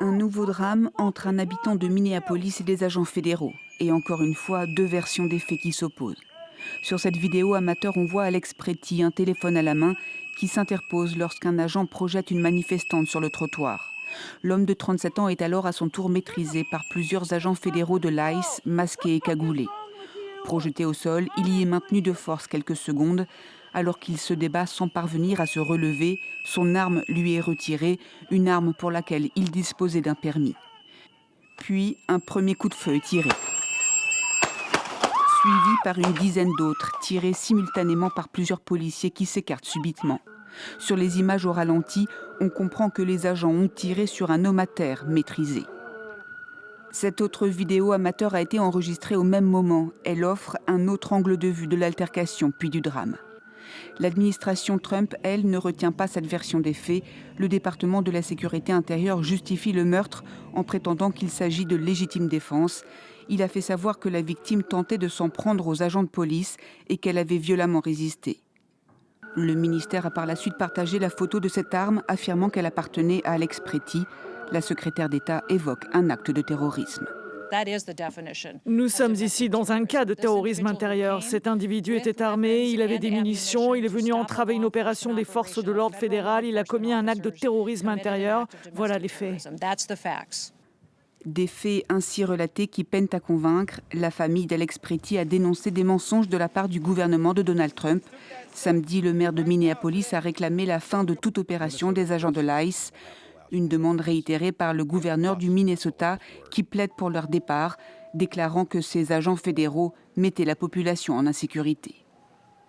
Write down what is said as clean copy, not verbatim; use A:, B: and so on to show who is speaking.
A: Un nouveau drame entre un habitant de Minneapolis et des agents fédéraux. Et encore une fois, deux versions des faits qui s'opposent. Sur cette vidéo amateur, on voit Alex Pretty, un téléphone à la main, qui s'interpose lorsqu'un agent projette une manifestante sur le trottoir. L'homme de 37 ans est alors à son tour maîtrisé par plusieurs agents fédéraux de l'ICE, masqués et cagoulés. Projeté au sol, il y est maintenu de force quelques secondes. Alors qu'il se débat sans parvenir à se relever, son arme lui est retirée, une arme pour laquelle il disposait d'un permis. Puis, un premier coup de feu est tiré, suivi par une dizaine d'autres, tirés simultanément par plusieurs policiers qui s'écartent subitement. Sur les images au ralenti, on comprend que les agents ont tiré sur un homme à terre maîtrisé. Cette autre vidéo amateur a été enregistrée au même moment. Elle offre un autre angle de vue de l'altercation puis du drame. L'administration Trump, elle, ne retient pas cette version des faits. Le département de la sécurité intérieure justifie le meurtre en prétendant qu'il s'agit de légitime défense. Il a fait savoir que la victime tentait de s'en prendre aux agents de police et qu'elle avait violemment résisté. Le ministère a par la suite partagé la photo de cette arme, affirmant qu'elle appartenait à Alex Pretty. La secrétaire d'État évoque un acte de terrorisme.
B: Nous sommes ici dans un cas de terrorisme intérieur. Cet individu était armé, il avait des munitions, il est venu entraver une opération des forces de l'ordre fédéral, il a commis un acte de terrorisme intérieur. Voilà les faits.
A: Des faits ainsi relatés qui peinent à convaincre. La famille d'Alex Pretty a dénoncé des mensonges de la part du gouvernement de Donald Trump. Samedi, le maire de Minneapolis a réclamé la fin de toute opération des agents de l'ICE. Une demande réitérée par le gouverneur du Minnesota qui plaide pour leur départ, déclarant que ces agents fédéraux mettaient la population en insécurité.